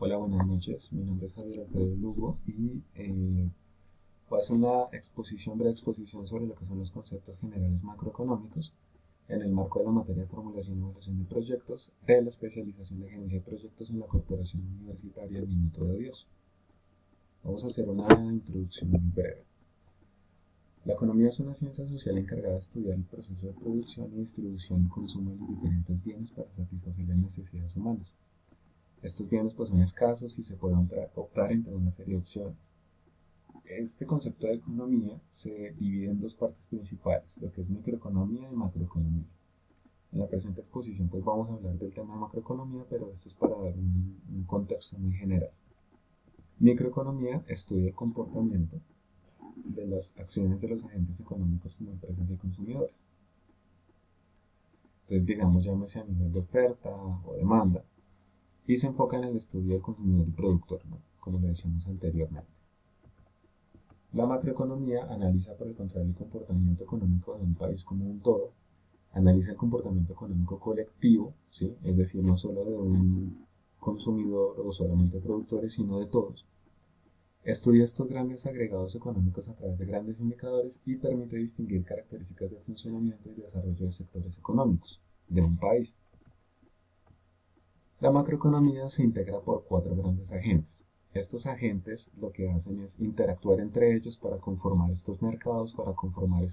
Hola, buenas noches. Mi nombre es Javier Alfredo Lugo y voy a hacer una breve exposición sobre lo que son los conceptos generales macroeconómicos en el marco de la materia de formulación y evaluación de proyectos de la especialización de gerencia de proyectos en la Corporación Universitaria El Minuto de Dios. Vamos a hacer una introducción muy breve. La economía es una ciencia social encargada de estudiar el proceso de producción y distribución y consumo de los diferentes bienes para satisfacer las necesidades humanas. Estos bienes pues son escasos y se puede optar entre una serie de opciones. Este concepto de economía se divide en dos partes principales, lo que es microeconomía y macroeconomía. En la presente exposición pues vamos a hablar del tema de macroeconomía, pero esto es para dar un contexto muy general. Microeconomía estudia el comportamiento de las acciones de los agentes económicos como empresas y consumidores. Entonces digamos llámese a nivel de oferta o demanda y se enfoca en el estudio del consumidor y productor, ¿no? Como le decíamos anteriormente. La macroeconomía analiza por el contrario el comportamiento económico de un país como un todo, analiza el comportamiento económico colectivo, ¿sí? Es decir, no solo de un consumidor o solamente productores, sino de todos. Estudia estos grandes agregados económicos a través de grandes indicadores y permite distinguir características de funcionamiento y desarrollo de sectores económicos de un país. La macroeconomía se integra por cuatro grandes agentes. Estos agentes lo que hacen es interactuar entre ellos para conformar estos mercados, para conformar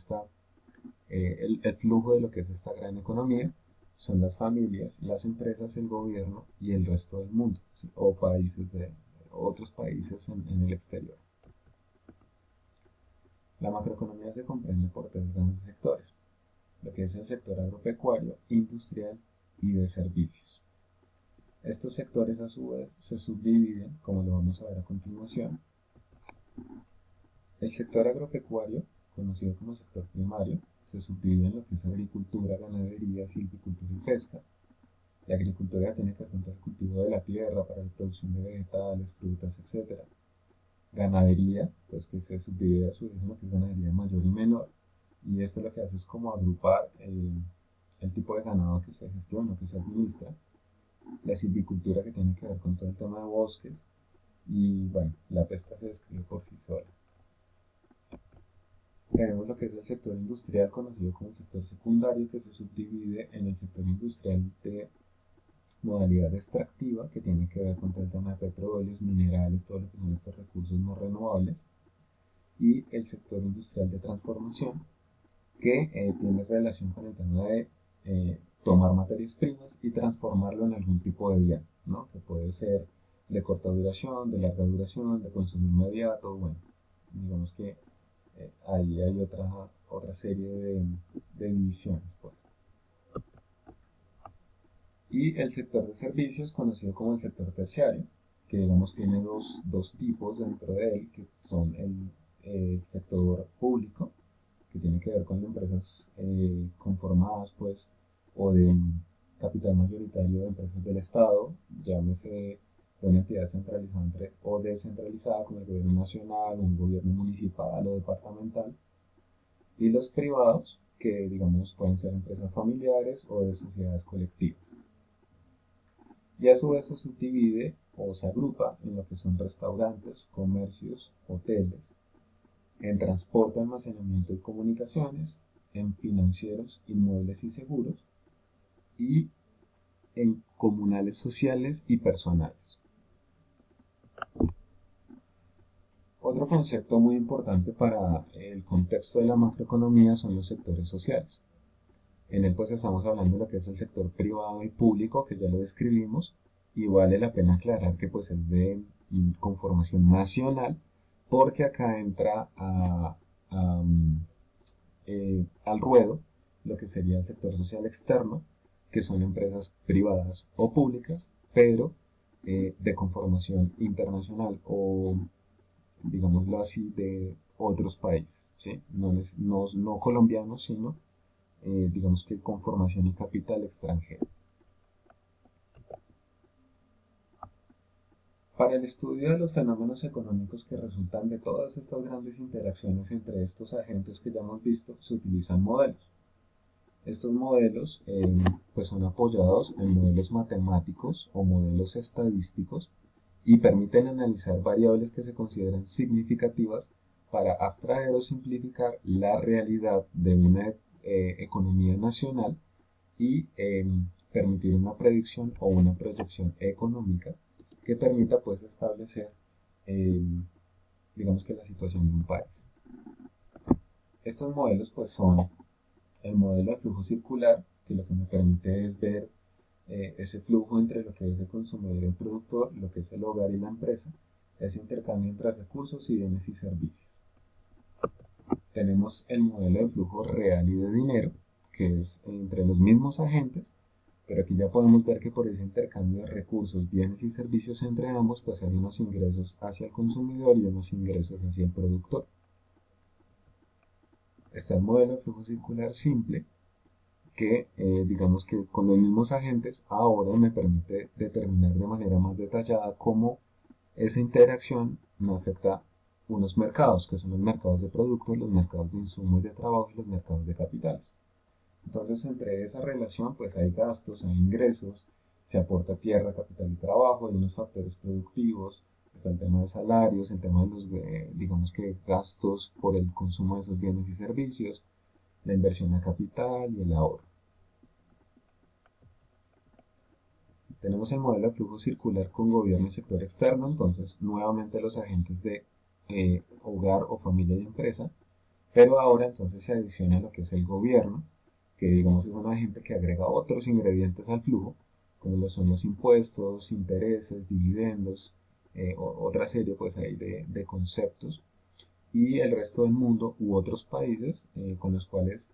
el flujo de lo que es esta gran economía. Son las familias, las empresas, el gobierno y el resto del mundo, ¿sí? O países de otros países en el exterior. La macroeconomía se comprende por tres grandes sectores, lo que es el sector agropecuario, industrial y de servicios. Estos sectores a su vez se subdividen, como lo vamos a ver a continuación. El sector agropecuario, conocido como sector primario, se subdivide en lo que es agricultura, ganadería, silvicultura y pesca. La agricultura tiene que ver con todo el cultivo de la tierra para la producción de vegetales, frutas, etc. Ganadería, pues que se subdivide a su vez en lo que es ganadería mayor y menor. Y esto lo que hace es como agrupar el tipo de ganado que se gestiona, que se administra. La silvicultura que tiene que ver con todo el tema de bosques y bueno, la pesca se describe por sí sola. Tenemos lo que es el sector industrial conocido como el sector secundario que se subdivide en el sector industrial de modalidad extractiva que tiene que ver con todo el tema de petróleos, minerales, todo lo que son estos recursos no renovables y el sector industrial de transformación que tiene relación con el tema de tomar materias primas y transformarlo en algún tipo de bien, ¿no? Que puede ser de corta duración, de larga duración, de consumo inmediato, bueno, digamos que ahí hay otra serie de divisiones, pues. Y el sector de servicios, conocido como el sector terciario, que digamos tiene dos tipos dentro de él, que son el sector público, que tiene que ver con empresas conformadas, pues, o de un capital mayoritario de empresas del Estado, llámese de una entidad centralizada o descentralizada, como el gobierno nacional, un gobierno municipal o departamental, y los privados, que digamos pueden ser empresas familiares o de sociedades colectivas. Y a su vez se subdivide o se agrupa en lo que son restaurantes, comercios, hoteles, en transporte, almacenamiento y comunicaciones, en financieros, inmuebles y seguros, y en comunales sociales y personales. Otro concepto muy importante para el contexto de la macroeconomía son los sectores sociales. En él pues estamos hablando de lo que es el sector privado y público, que ya lo describimos, y vale la pena aclarar que pues es de conformación nacional, porque acá entra a, al ruedo lo que sería el sector social externo, que son empresas privadas o públicas, pero de conformación internacional o, digámoslo así, de otros países, ¿sí? No colombianos, sino digamos que conformación y capital extranjero. Para el estudio de los fenómenos económicos que resultan de todas estas grandes interacciones entre estos agentes que ya hemos visto, se utilizan modelos. Estos modelos pues son apoyados en modelos matemáticos o modelos estadísticos y permiten analizar variables que se consideran significativas para abstraer o simplificar la realidad de una economía nacional y permitir una predicción o una proyección económica que permita pues establecer eh, digamos que la situación de un país. Estos modelos pues son el modelo de flujo circular, que lo que me permite es ver ese flujo entre lo que es el consumidor y el productor, lo que es el hogar y la empresa, ese intercambio entre recursos y bienes y servicios. Tenemos el modelo de flujo real y de dinero, que es entre los mismos agentes, pero aquí ya podemos ver que por ese intercambio de recursos, bienes y servicios entre ambos, pues hay unos ingresos hacia el consumidor y unos ingresos hacia el productor. Está el modelo de flujo circular simple, que digamos que con los mismos agentes ahora me permite determinar de manera más detallada cómo esa interacción me afecta unos mercados, que son los mercados de productos, los mercados de insumos y de trabajo y los mercados de capitales. Entonces, entre esa relación, pues hay gastos, hay ingresos, se aporta tierra, capital y trabajo, hay unos factores productivos, está el tema de salarios, el tema de los, digamos que gastos por el consumo de esos bienes y servicios, la inversión a capital y el ahorro. Tenemos el modelo de flujo circular con gobierno y sector externo, entonces nuevamente los agentes de hogar o familia y empresa, pero ahora entonces se adiciona lo que es el gobierno, que digamos es un agente que agrega otros ingredientes al flujo, como lo son los impuestos, intereses, dividendos, otra serie pues ahí de conceptos, y el resto del mundo u otros países con los cuales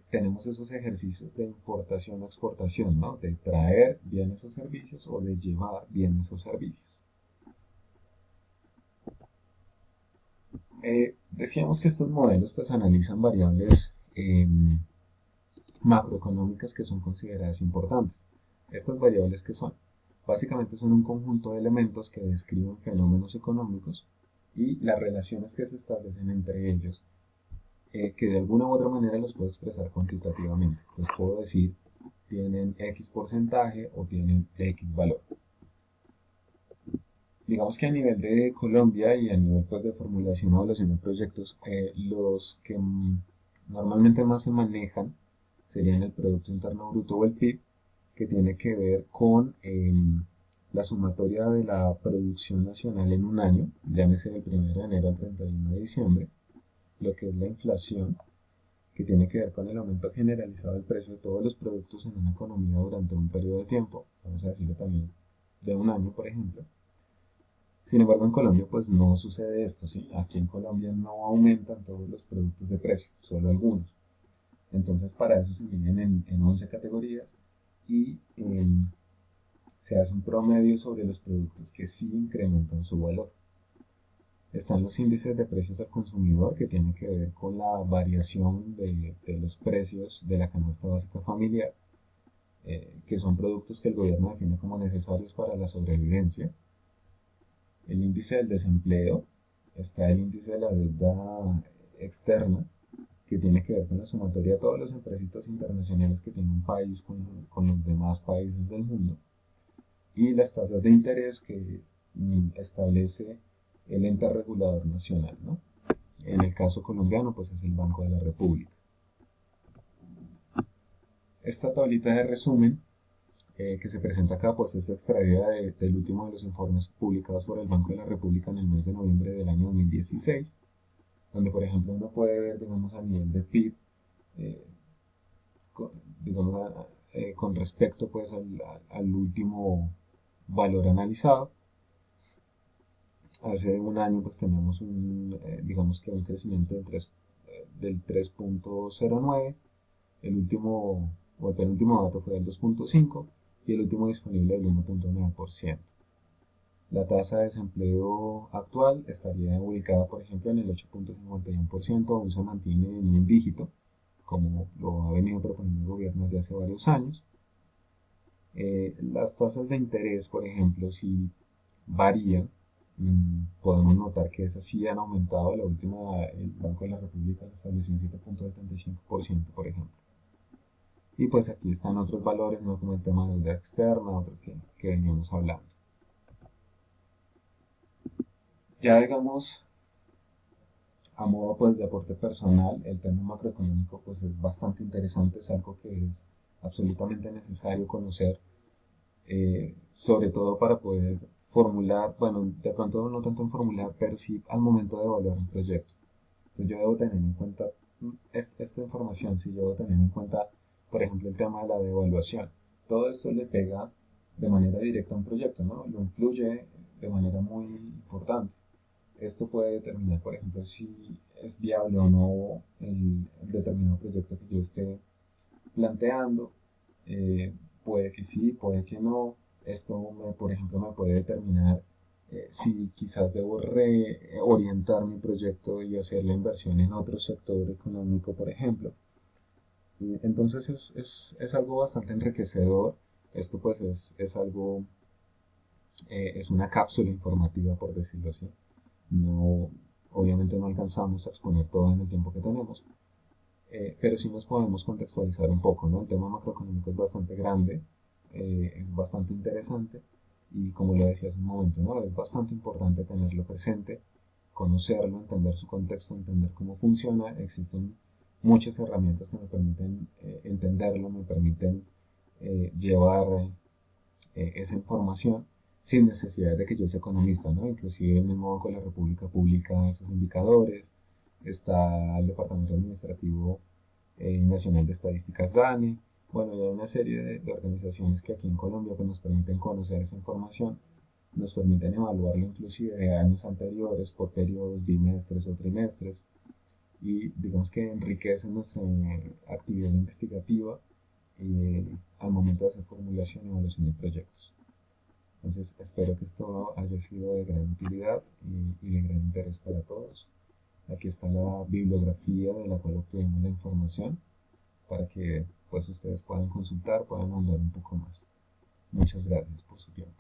tenemos esos ejercicios de importación o exportación, ¿no? De traer bienes o servicios o de llevar bienes o servicios. Decíamos que estos modelos pues analizan variables macroeconómicas que son consideradas importantes. Estas variables que son, básicamente son un conjunto de elementos que describen fenómenos económicos y las relaciones que se establecen entre ellos, que de alguna u otra manera los puedo expresar cuantitativamente. Entonces puedo decir, tienen X porcentaje o tienen X valor. Digamos que a nivel de Colombia y a nivel pues, de formulación o evaluación de proyectos, los que normalmente más se manejan serían el Producto Interno Bruto o el PIB, que tiene que ver con la sumatoria de la producción nacional en un año, llámese del 1 de enero al 31 de diciembre, lo que es la inflación, que tiene que ver con el aumento generalizado del precio de todos los productos en una economía durante un periodo de tiempo, vamos a decirlo también de un año, por ejemplo. Sin embargo, en Colombia pues no sucede esto, ¿sí? Aquí en Colombia no aumentan todos los productos de precio, solo algunos. Entonces, para eso se dividen en 11 categorías y se hace un promedio sobre los productos que sí incrementan su valor. Están los índices de precios al consumidor, que tienen que ver con la variación de los precios de la canasta básica familiar, que son productos que el gobierno define como necesarios para la sobrevivencia. El índice del desempleo, está el índice de la deuda externa, que tiene que ver con la sumatoria de todos los empréstitos internacionales que tiene un país con los demás países del mundo, y las tasas de interés que establece el ente regulador nacional, ¿no? En el caso colombiano, pues es el Banco de la República. Esta tablita de resumen que se presenta acá, pues es extraída del último de los informes publicados por el Banco de la República en el mes de noviembre del año 2016, donde por ejemplo uno puede ver, digamos, a nivel de PIB, eh, con, digamos, con respecto pues al último valor analizado. Hace un año pues teníamos digamos que un crecimiento del 3.09, el último o el penúltimo dato fue del 2.5 y el último disponible del 1.9%. La tasa de desempleo actual estaría ubicada, por ejemplo, en el 8.51%, aún se mantiene en un dígito, como lo ha venido proponiendo el gobierno desde hace varios años. Las tasas de interés, por ejemplo, si varían, podemos notar que esas sí han aumentado. La última, el Banco de la República estableció un 7.75%, por ejemplo. Y pues aquí están otros valores, ¿no? Como el tema de deuda externa, otros que veníamos hablando. Ya digamos, a modo pues de aporte personal, el tema macroeconómico pues es bastante interesante, es algo que es absolutamente necesario conocer, sobre todo para poder formular, bueno, de pronto no tanto en formular, pero sí al momento de evaluar un proyecto. Entonces yo debo tener en cuenta esta información, si yo debo tener en cuenta, por ejemplo, el tema de la devaluación. Todo esto le pega de manera directa a un proyecto, ¿no? Lo influye de manera muy importante. Esto puede determinar, por ejemplo, si es viable o no el determinado proyecto que yo esté planteando. Eh, Puede que sí, puede que no. Esto, por ejemplo, me puede determinar si quizás debo reorientar mi proyecto y hacer la inversión en otro sector económico, por ejemplo. Entonces es algo bastante enriquecedor. Esto pues es algo, es una cápsula informativa, por decirlo así. No, obviamente no alcanzamos a exponer todo en el tiempo que tenemos, pero sí nos podemos contextualizar un poco, ¿no? El tema macroeconómico es bastante grande, es bastante interesante y como lo decía hace un momento, ¿no? Es bastante importante tenerlo presente, conocerlo, entender su contexto, entender cómo funciona. Existen muchas herramientas que me permiten entenderlo, me permiten llevar esa información sin necesidad de que yo sea economista, ¿no? Inclusive el mismo Banco de la República publica esos indicadores, está el Departamento Administrativo Nacional de Estadísticas DANE, bueno, y hay una serie de organizaciones que aquí en Colombia pues, nos permiten conocer esa información, nos permiten evaluarlo inclusive de años anteriores por periodos bimestres o trimestres y digamos que enriquece nuestra actividad investigativa al momento de hacer formulación y evaluación de proyectos. Entonces espero que esto haya sido de gran utilidad y de gran interés para todos. Aquí está la bibliografía de la cual obtuvimos la información para que pues ustedes puedan consultar, puedan ahondar un poco más. Muchas gracias por su tiempo.